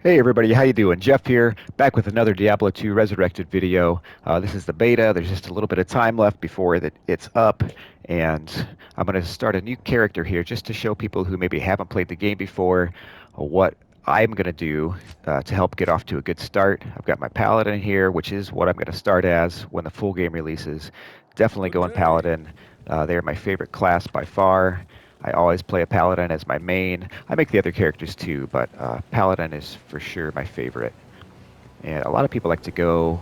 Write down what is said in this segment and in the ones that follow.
Hey everybody, how you doing? Jeff here, back with another Diablo 2 Resurrected video. This is the beta. There's just a little bit of time left before it's up, and I'm going to start a new character here just to show people who maybe haven't played the game before what I'm going to do to help get off to a good start. I've got my Paladin here, which is what I'm going to start as when the full game releases. Definitely Good going day. Paladin. They're my favorite class by far. I always play a Paladin as my main. I make the other characters too, but Paladin is for sure my favorite. And a lot of people like to go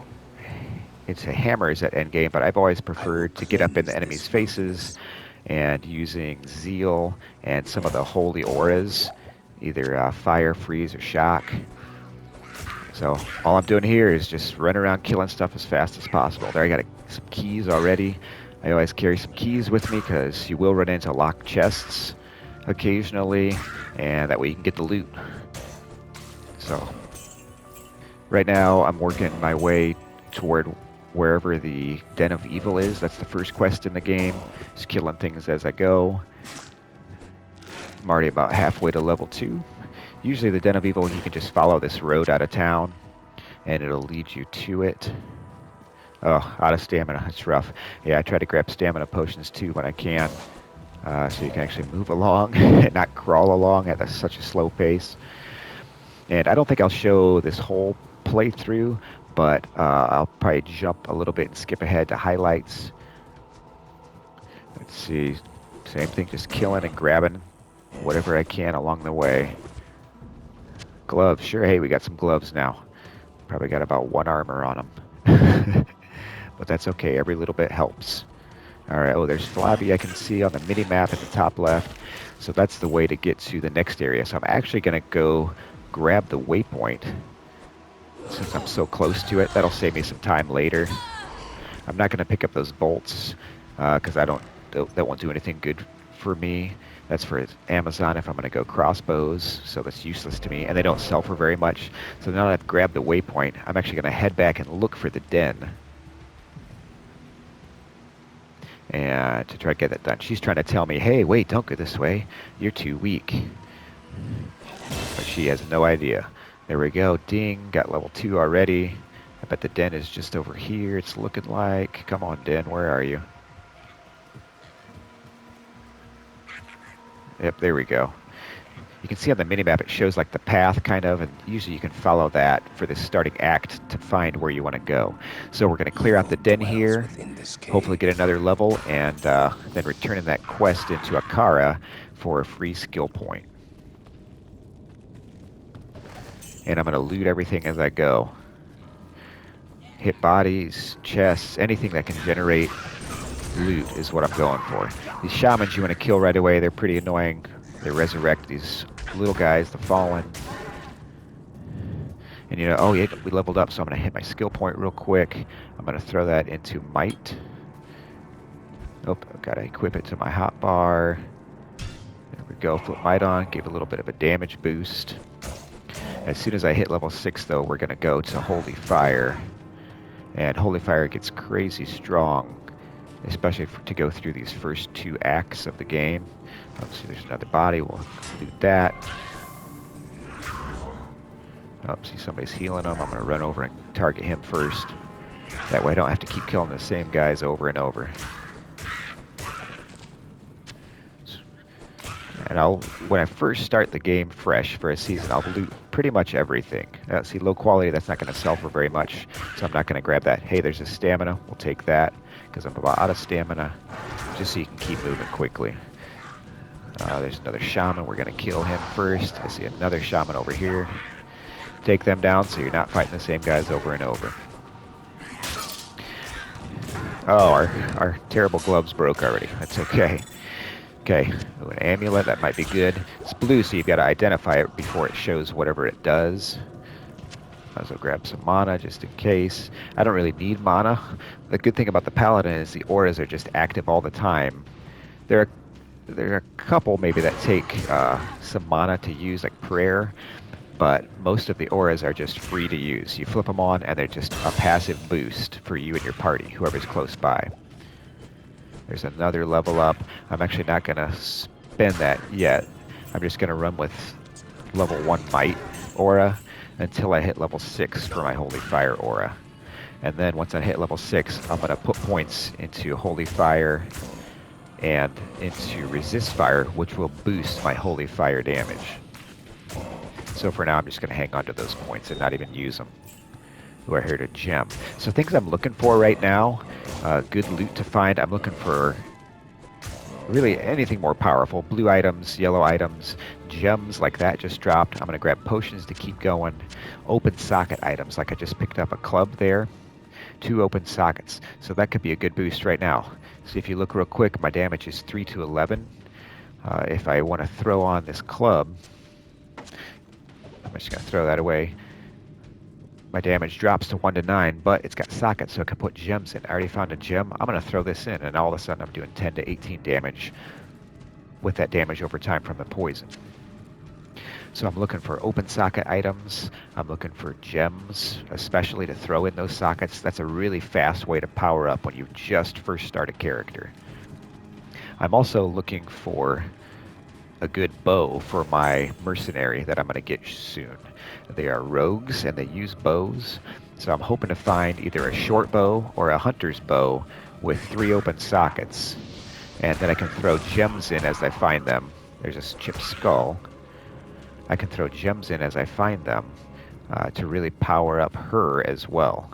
into hammers at endgame, but I've always I will preferred to get up in the cleanse enemy's this faces wilderness. and using Zeal and some of the holy auras, either fire, freeze, or shock. So all I'm doing here is just run around killing stuff as fast as possible. There I got some keys already. I always carry some keys with me because you will run into locked chests occasionally, and that way you can get the loot. So right now I'm working my way toward wherever the Den of Evil is. That's the first quest in the game. Just killing things as I go. I'm already about halfway to level 2. Usually the Den of Evil, you can just follow this road out of town, and it'll lead you to it. Oh, out of stamina. It's rough. Yeah, I try to grab stamina potions too when I can, so you can actually move along and not crawl along at such a slow pace. And I don't think I'll show this whole playthrough, but I'll probably jump a little bit and skip ahead to highlights. Let's see. Same thing, just killing and grabbing whatever I can along the way. Gloves. Sure, hey, we got some gloves now. Probably got about one armor on them. But that's okay. Every little bit helps. All right. Oh, there's Flabby I can see on the mini map at the top left. So that's the way to get to the next area. So I'm actually going to go grab the waypoint since I'm so close to it. That'll save me some time later. I'm not going to pick up those bolts because that won't do anything good for me. That's for Amazon if I'm going to go crossbows, so that's useless to me, and they don't sell for very much. So now that I've grabbed the waypoint, I'm actually going to head back and look for the den and to try to get that done. She's trying to tell me, hey, wait, don't go this way. You're too weak. But she has no idea. There we go. Ding. Got level 2 already. I bet the den is just over here, it's looking like. Come on, den. Where are you? Yep, there we go. You can see on the minimap it shows like the path kind of, and usually you can follow that for the starting act to find where you want to go. So we're going to clear out the Evil den dwells here, within this hopefully get cave. another level, and then return that quest into Akara for a free skill point. And I'm going to loot everything as I go. Hit bodies, chests, anything that can generate loot is what I'm going for. These shamans you want to kill right away, they're pretty annoying. They resurrect these little guys, the fallen. And oh yeah, we leveled up, so I'm going to hit my skill point real quick. I'm going to throw that into might. Nope, I've got to equip it to my hotbar. There we go, flip might on, give a little bit of a damage boost. As soon as I hit level 6 though, we're going to go to Holy Fire. And Holy Fire gets crazy strong, especially to go through these first 2 acts of the game. Let's see, there's another body. We'll loot that. Oh, see somebody's healing him. I'm going to run over and target him first. That way I don't have to keep killing the same guys over and over. And when I first start the game fresh for a season, I'll loot pretty much everything. See, low quality, that's not going to sell for very much, so I'm not going to grab that. Hey, there's a stamina. We'll take that, because I'm about out of stamina, just so you can keep moving quickly. There's another shaman. We're going to kill him first. I see another shaman over here. Take them down so you're not fighting the same guys over and over. Oh, our terrible gloves broke already. That's okay. Okay, ooh, an amulet, that might be good. It's blue, so you've got to identify it before it shows whatever it does. Might as well grab some mana just in case. I don't really need mana. The good thing about the Paladin is the auras are just active all the time. There are a couple maybe that take some mana to use, like prayer, but most of the auras are just free to use. You flip them on, and they're just a passive boost for you and your party, whoever's close by. There's another level up. I'm actually not going to spend that yet. I'm just going to run with level 1 Might aura. until I hit level 6 for my Holy Fire aura. And then once I hit level 6, I'm going to put points into Holy Fire and into Resist Fire, which will boost my Holy Fire damage. So for now, I'm just going to hang on to those points and not even use them. Ooh, I heard a gem. So things I'm looking for right now, good loot to find. I'm looking for really anything more powerful. Blue items, yellow items, gems like that just dropped. I'm going to grab potions to keep going. Open socket items, like I just picked up a club there. 2 open sockets. So that could be a good boost right now. So if you look real quick, my damage is 3 to 11. If I want to throw on this club, I'm just going to throw that away. My damage drops to 1 to 9, but it's got sockets, so I can put gems in. I already found a gem. I'm going to throw this in, and all of a sudden I'm doing 10 to 18 damage with that damage over time from the poison. So I'm looking for open socket items. I'm looking for gems, especially to throw in those sockets. That's a really fast way to power up when you just first start a character. I'm also looking for a good bow for my mercenary that I'm going to get soon. They are rogues and they use bows, so I'm hoping to find either a short bow or a hunter's bow with 3 open sockets, and then I can throw gems in as I find them. There's a chipped skull. I can throw gems in as I find them to really power up her as well.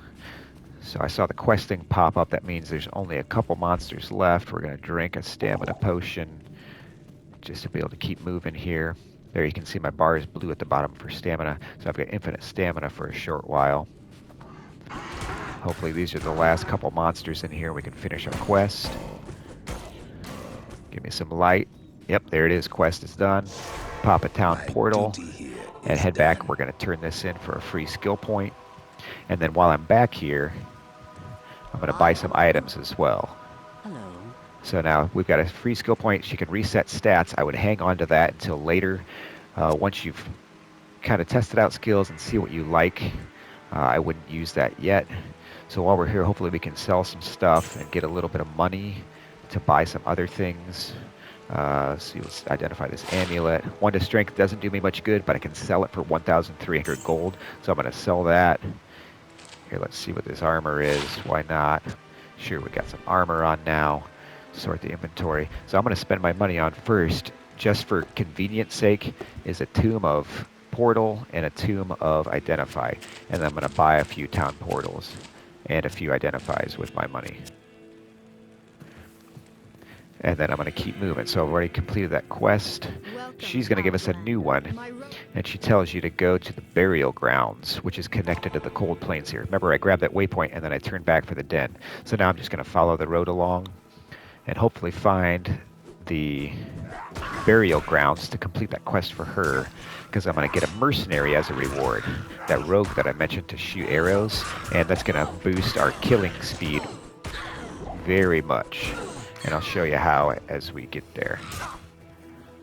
So I saw the questing pop up. That means there's only a couple monsters left. We're going to drink a stamina potion just to be able to keep moving here. There you can see my bar is blue at the bottom for stamina, so I've got infinite stamina for a short while. Hopefully these are the last couple monsters in here. We can finish our quest. Give me some light. Yep, there it is. Quest is done. Pop a town portal and head back. We're going to turn this in for a free skill point. And then while I'm back here, I'm going to buy some items as well. So now we've got a free skill point. She can reset stats. I would hang on to that until later. Once you've kind of tested out skills and see what you like, I wouldn't use that yet. So while we're here, hopefully we can sell some stuff and get a little bit of money to buy some other things. So let's identify this amulet. 1 to strength doesn't do me much good, but I can sell it for 1,300 gold. So I'm going to sell that. Here, let's see what this armor is. Why not? Sure, we got some armor on now. Sort the inventory. So I'm going to spend my money on first, just for convenience sake, is a Tomb of Portal and a Tomb of Identify. And then I'm going to buy a few town portals and a few identifies with my money. And then I'm going to keep moving. So I've already completed that quest. She's going to give us a new one. And she tells you to go to the burial grounds, which is connected to the cold plains here. Remember, I grabbed that waypoint and then I turned back for the den. So now I'm just going to follow the road along and hopefully find the burial grounds to complete that quest for her, because I'm going to get a mercenary as a reward, that rogue that I mentioned to shoot arrows, and that's going to boost our killing speed very much. And I'll show you how as we get there.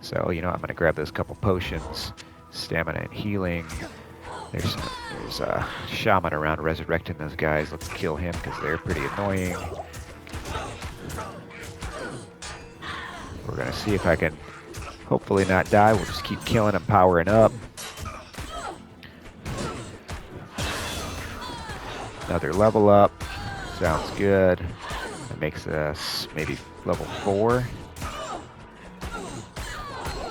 So, you know, I'm going to grab those couple potions, stamina and healing. There's a shaman around resurrecting those guys. Let's kill him because they're pretty annoying. We're going to see if I can hopefully not die. We'll just keep killing and powering up. Another level up. Sounds good. That makes us maybe level 4.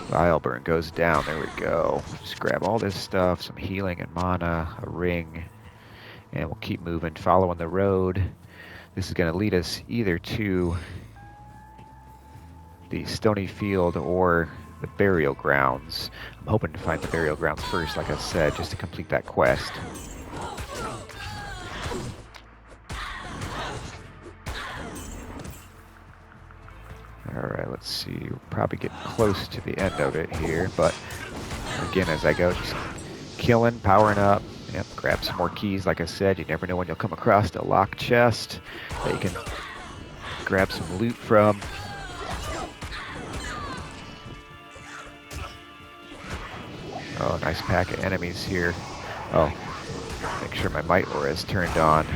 Vile burn goes down. There we go. Just grab all this stuff. Some healing and mana. A ring. And we'll keep moving, following the road. This is going to lead us either to the stony field or the burial grounds. I'm hoping to find the burial grounds first, like I said, just to complete that quest. Alright, let's see. We'll probably get close to the end of it here, but again, as I go, just killing, powering up. Yep, grab some more keys. Like I said, you never know when you'll come across a locked chest that you can grab some loot from. Oh, nice pack of enemies here. Oh, make sure my might aura is turned on.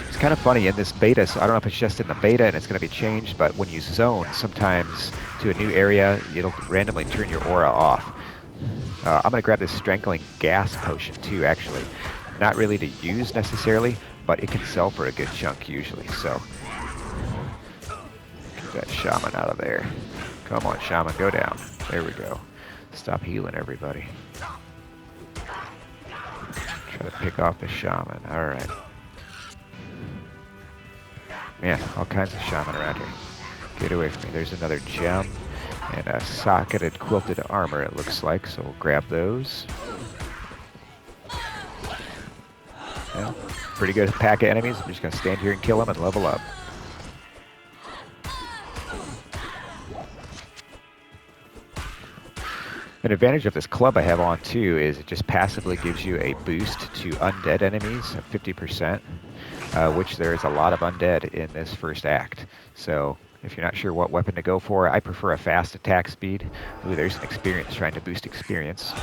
It's kind of funny in this beta, so I don't know if it's just in the beta and it's going to be changed, but when you zone sometimes to a new area, it'll randomly turn your aura off. I'm going to grab this strangling gas potion too, actually. Not really to use necessarily, but it can sell for a good chunk usually, so. Get that shaman out of there. Come on, shaman, go down. There we go. Stop healing everybody. Try to pick off the shaman. Alright. Man, all kinds of shaman around here. Get away from me. There's another gem and a socketed quilted armor, it looks like, so we'll grab those. Yeah, pretty good pack of enemies. I'm just going to stand here and kill them and level up. An advantage of this club I have on too is it just passively gives you a boost to undead enemies of 50%, which there is a lot of undead in this first act. So if you're not sure what weapon to go for, I prefer a fast attack speed. Ooh, there's an experience, trying to boost experience.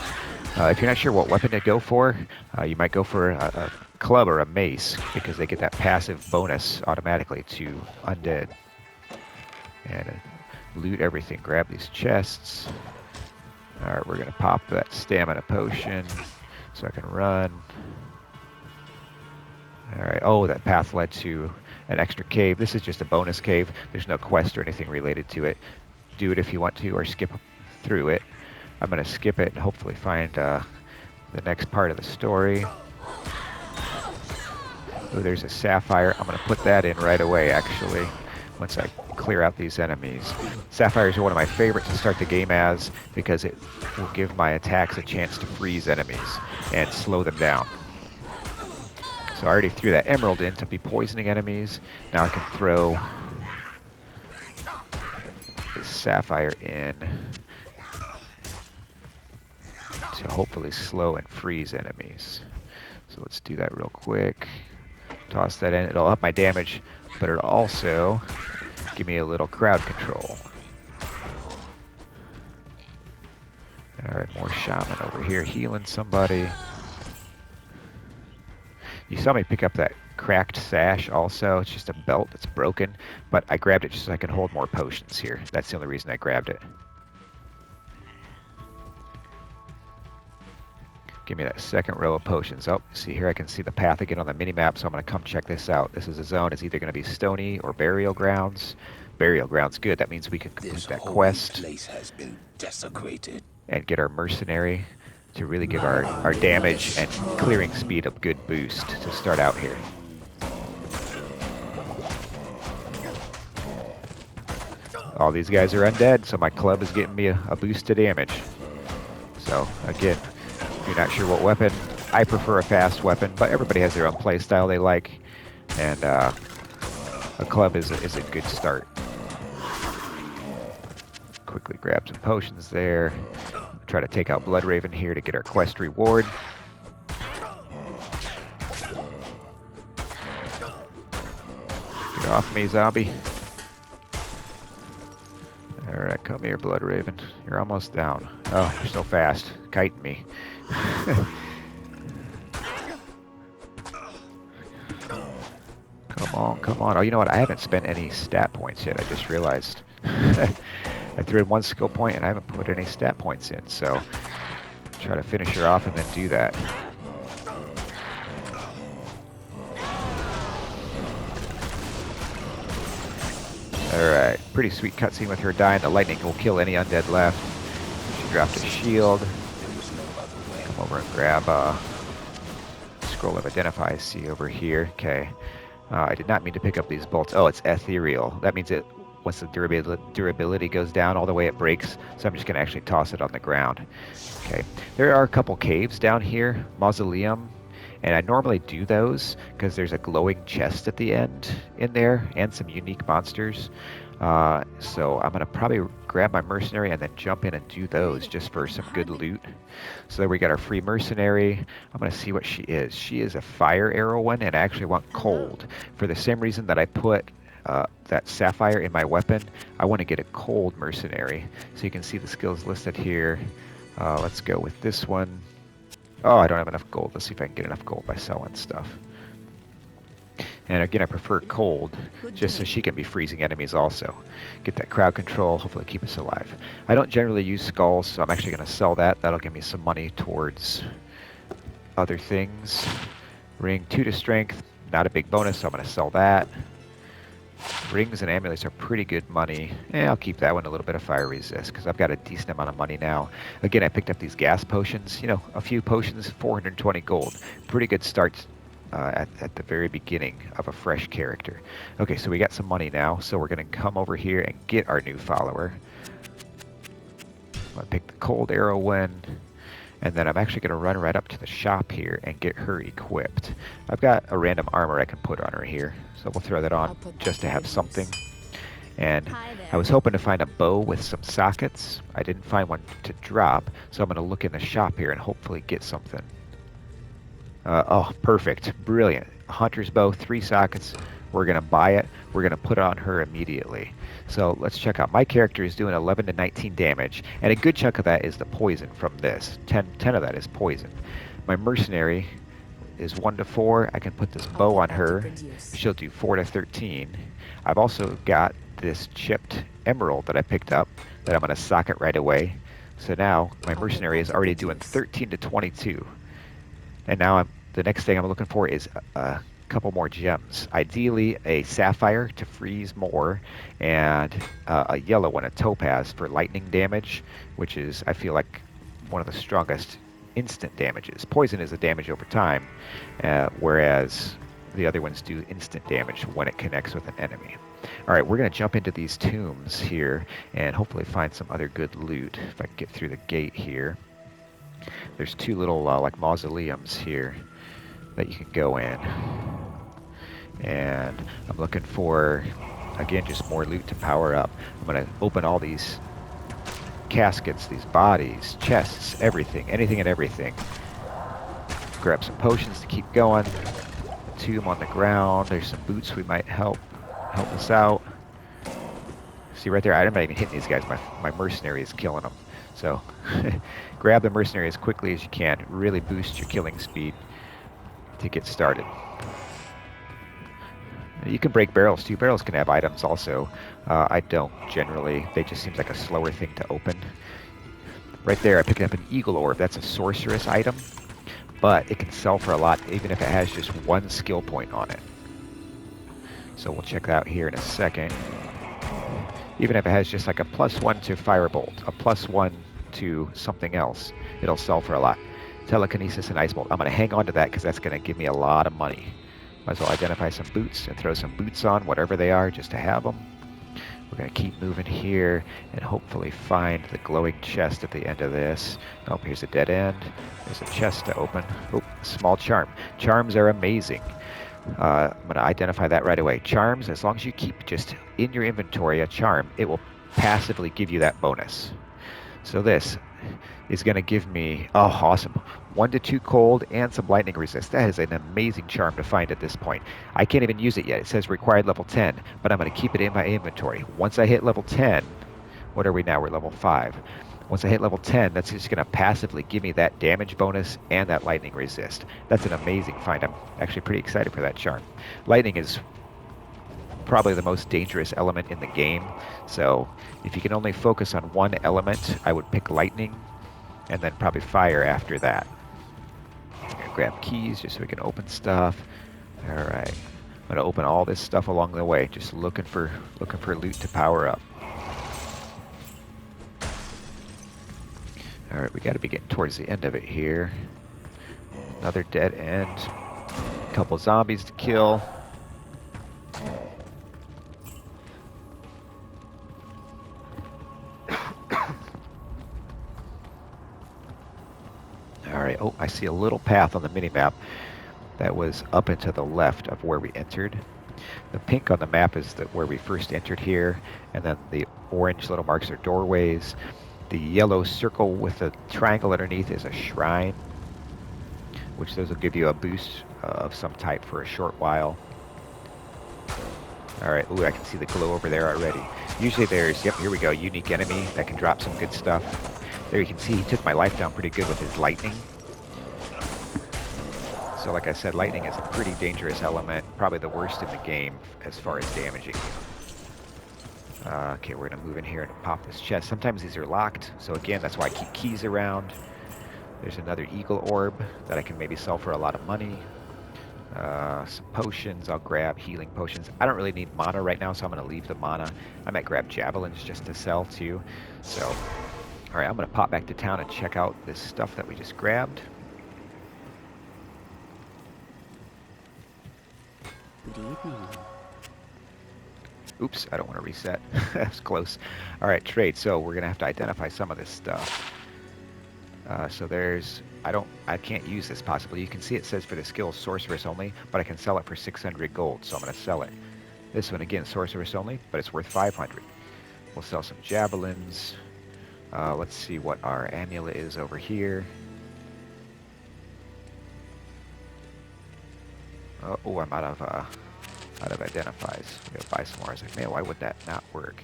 If you're not sure what weapon to go for, you might go for a club or a mace because they get that passive bonus automatically to undead. And loot everything, grab these chests. Alright, we're going to pop that stamina potion so I can run. Alright, oh, that path led to an extra cave. This is just a bonus cave. There's no quest or anything related to it. Do it if you want to, or skip through it. I'm going to skip it and hopefully find the next part of the story. Oh, there's a sapphire. I'm going to put that in right away, actually, once I clear out these enemies. Sapphires are one of my favorites to start the game as because it will give my attacks a chance to freeze enemies and slow them down. So I already threw that emerald in to be poisoning enemies. Now I can throw the sapphire in to hopefully slow and freeze enemies. So let's do that real quick. Toss that in. It'll up my damage, but it'll also give me a little crowd control. Alright, more shaman over here healing somebody. You saw me pick up that cracked sash also. It's just a belt that's broken, but I grabbed it just so I can hold more potions here. That's the only reason I grabbed it. Give me that second row of potions. Oh, see here I can see the path again on the mini-map, so I'm going to come check this out. This is a zone. It's either going to be stony or burial grounds. Burial grounds, good. That means we can complete that quest. This place has been desecrated. And get our mercenary to really give our damage and clearing speed a good boost to start out here. All these guys are undead, so my club is getting me a boost to damage. So, again, if you're not sure what weapon, I prefer a fast weapon, but everybody has their own play style they like, and a club is a good start. Quickly grab some potions there. Try to take out Bloodraven here to get our quest reward. Get off me, zombie. Alright, come here, Bloodraven. You're almost down. Oh, you're so fast. Kiting me. Come on, come on. Oh, you know what? I haven't spent any stat points yet. I just realized. I threw in one skill point and I haven't put any stat points in, so try to finish her off and then do that. Alright, pretty sweet cutscene with her dying. The lightning will kill any undead left. She dropped a shield. Come over and grab a scroll of identify. See over here. Okay. I did not mean to pick up these bolts. Oh, it's ethereal. That means it once the durability goes down all the way, it breaks. So I'm just going to actually toss it on the ground. Okay. There are a couple caves down here. Mausoleum. And I normally do those because there's a glowing chest at the end in there and some unique monsters. So I'm going to probably grab my mercenary and then jump in and do those just for some good loot. So there we got our free mercenary. I'm going to see what she is. She is a fire arrow one, and I actually want cold. For the same reason that I put that sapphire in my weapon, I want to get a cold mercenary. So you can see the skills listed here. Let's go with this one. Oh, I don't have enough gold. Let's see if I can get enough gold by selling stuff. And again, I prefer cold, just so she can be freezing enemies also. Get that crowd control, hopefully keep us alive. I don't generally use skulls, so I'm actually going to sell that. That'll give me some money towards other things. Ring 2 to strength, not a big bonus, so I'm going to sell that. Rings and amulets are pretty good money. I'll keep that one. A little bit of fire resist, because I've got a decent amount of money now. Again, I picked up these gas potions. You know, a few potions, 420 gold. Pretty good start at the very beginning of a fresh character. Okay, so we got some money now, so we're going to come over here and get our new follower. I'm going to pick the cold arrow one. And then I'm actually going to run right up to the shop here and get her equipped. I've got a random armor I can put on her here, so we'll throw that on just to have something. And I was hoping to find a bow with some sockets. I didn't find one to drop, so I'm going to look in the shop here and hopefully get something. Oh, perfect. Brilliant. Hunter's bow, 3 sockets. We're going to buy it. We're going to put it on her immediately. So let's check out. My character is doing 11 to 19 damage, and a good chunk of that is the poison from this. 10 of that is poison. My mercenary is 1 to 4. I can put this bow on her. She'll do 4 to 13. I've also got this chipped emerald that I picked up that I'm going to socket right away. So now my mercenary is already doing 13 to 22. And now the next thing I'm looking for is a couple more gems. Ideally, a sapphire to freeze more, and a yellow one, a topaz, for lightning damage, which is, I feel like, one of the strongest instant damages. Poison is a damage over time, whereas the other ones do instant damage when it connects with an enemy. All right, we're going to jump into these tombs here and hopefully find some other good loot. If I can get through the gate here. There's 2 little like mausoleums here that you can go in. And I'm looking for, again, just more loot to power up. I'm going to open all these caskets, these bodies, chests, everything, anything and everything. Grab some potions to keep going. Tomb on the ground. There's some boots we might help us out. See right there, I'm not even hitting these guys. My mercenary is killing them. So grab the mercenary as quickly as you can. Really boost your killing speed to get started. You can break barrels too. Barrels can have items also. I don't generally. They just seem like a slower thing to open. Right there, I picked up an eagle orb. That's a sorceress item, but it can sell for a lot even if it has just 1 skill point on it. So we'll check that out here in a second. Even if it has just like a +1 to firebolt, a +1 to something else, it'll sell for a lot. Telekinesis and ice bolt. I'm going to hang on to that because that's going to give me a lot of money. Might as well identify some boots and throw some boots on, whatever they are, just to have them. We're going to keep moving here and hopefully find the glowing chest at the end of this. Oh, here's a dead end. There's a chest to open. Oh, small charm. Charms are amazing. I'm going to identify that right away. Charms, as long as you keep just in your inventory a charm, it will passively give you that bonus. So this is going to give me, oh, awesome, 1 to 2 cold and some lightning resist. That is an amazing charm to find at this point. I can't even use it yet. It says required level 10, but I'm going to keep it in my inventory. Once I hit level 10, what are we now? We're level 5. Once I hit level 10, that's just going to passively give me that damage bonus and that lightning resist. That's an amazing find. I'm actually pretty excited for that charm. Lightning is probably the most dangerous element in the game, so if you can only focus on one element, I would pick lightning and then probably fire after that. I'm gonna grab keys just so we can open stuff. All right, I'm gonna open all this stuff along the way, just looking for loot to power up. All right, we got to be getting towards the end of it here. Another dead end. A couple zombies to kill. All right, oh, I see a little path on the minimap that was up and to the left of where we entered. The pink on the map is where we first entered here, and then the orange little marks are doorways. The yellow circle with the triangle underneath is a shrine, which those will give you a boost of some type for a short while. All right, ooh, I can see the glow over there already. Usually there's, yep, here we go, unique enemy that can drop some good stuff. There you can see he took my life down pretty good with his lightning. So like I said, lightning is a pretty dangerous element, probably the worst in the game as far as damaging you. Okay, we're gonna move in here and pop this chest. Sometimes these are locked, so again, that's why I keep keys around. There's another eagle orb that I can maybe sell for a lot of money. Some potions, I'll grab healing potions. I don't really need mana right now, so I'm gonna leave the mana. I might grab javelins just to sell too. So, all right, I'm gonna pop back to town and check out this stuff that we just grabbed. Good evening. Oops, I don't want to reset. That's close. All right, trade. So we're gonna have to identify some of this stuff. So there's, I can't use this possibly. You can see it says for the skill sorceress only, but I can sell it for 600 gold, so I'm gonna sell it. This one again, sorceress only, but it's worth 500. We'll sell some javelins. Let's see what our amulet is over here. Oh, I'm out of identifies. We gotta buy some more. I was like, man, why would that not work?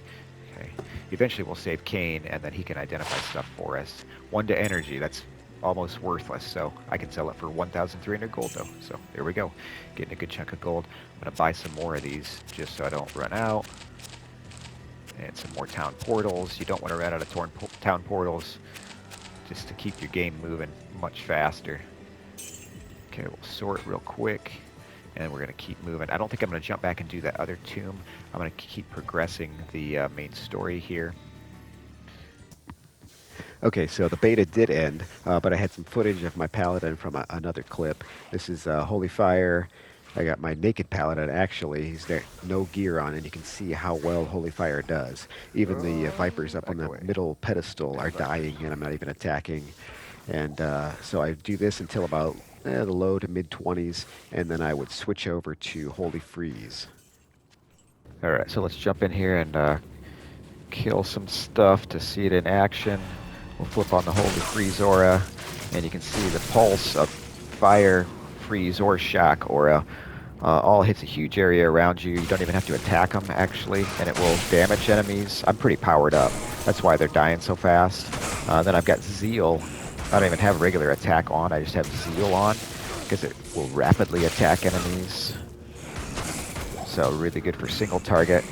Okay. Eventually we'll save Kane, and then he can identify stuff for us. 1 to energy, that's almost worthless, so I can sell it for 1,300 gold though. So there we go. Getting a good chunk of gold. I'm gonna buy some more of these just so I don't run out. And some more town portals. You don't want to run out of town portals just to keep your game moving much faster. Okay, we'll sort real quick. And we're going to keep moving. I don't think I'm going to jump back and do that other tomb. I'm going to keep progressing the main story here. Okay, so the beta did end, but I had some footage of my Paladin from another clip. This is Holy Fire. I got my naked Paladin, actually. He's there, no gear on, and you can see how well Holy Fire does. Even the Vipers up on the middle pedestal are dying, and I'm not even attacking. And so I do this until about the low to mid-20s, and then I would switch over to Holy Freeze. All right, so let's jump in here and kill some stuff to see it in action. We'll flip on the Holy Freeze aura, and you can see the pulse of fire, freeze, or shock aura all hits a huge area around you. You don't even have to attack them, actually, and it will damage enemies. I'm pretty powered up. That's why they're dying so fast. Then I've got Zeal. I don't even have regular attack on, I just have Zeal on, because it will rapidly attack enemies. So really good for single target.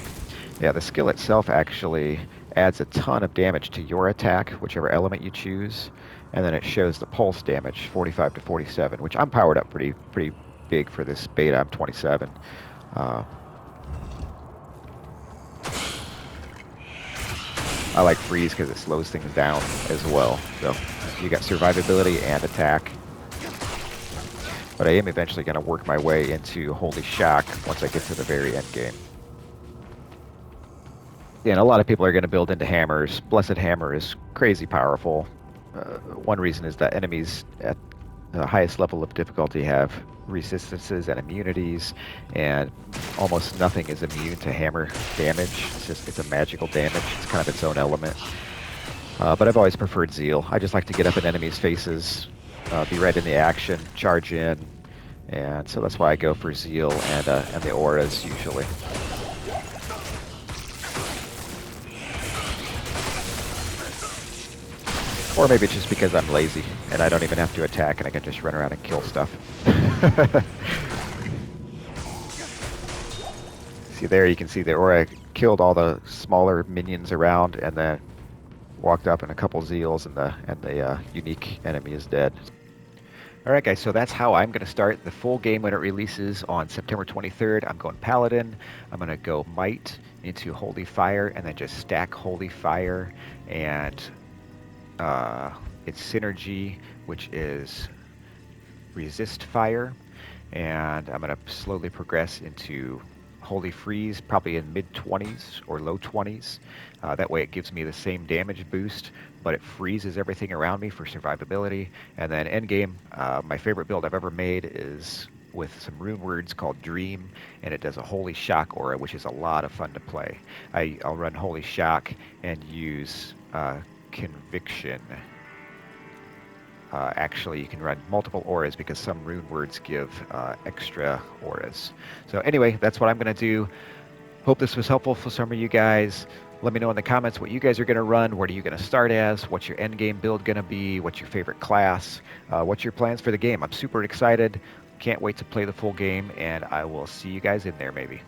Yeah, the skill itself actually adds a ton of damage to your attack, whichever element you choose. And then it shows the pulse damage, 45 to 47, which I'm powered up pretty big for this beta. I'm 27. I like freeze because it slows things down as well. So you got survivability and attack. But I am eventually going to work my way into Holy Shock once I get to the very end game. Yeah, and a lot of people are going to build into hammers. Blessed Hammer is crazy powerful. One reason is that enemies at the highest level of difficulty have resistances and immunities, and almost nothing is immune to hammer damage. It's a magical damage. It's kind of its own element. But I've always preferred Zeal. I just like to get up in enemies' faces, be right in the action, charge in, and so that's why I go for Zeal and the auras usually. Or maybe it's just because I'm lazy and I don't even have to attack and I can just run around and kill stuff. See there, you can see the aura killed all the smaller minions around and then walked up in a couple Zeals and the unique enemy is dead. Alright guys, so that's how I'm going to start the full game when it releases on September 23rd. I'm going Paladin, I'm going to go Might into Holy Fire and then just stack Holy Fire and its synergy, which is resist fire, and I'm going to slowly progress into Holy Freeze, probably in mid-20s or low 20s. That way it gives me the same damage boost, but it freezes everything around me for survivability. And then endgame, my favorite build I've ever made is with some rune words called Dream, and it does a Holy Shock aura, which is a lot of fun to play. I'll run Holy Shock and use Conviction. Actually, you can run multiple auras because some rune words give extra auras. So anyway, that's what I'm going to do. Hope this was helpful for some of you guys. Let me know in the comments what you guys are going to run. What are you going to start as? What's your end game build going to be? What's your favorite class? What's your plans for the game? I'm super excited. can't wait to play the full game, and I will see you guys in there maybe.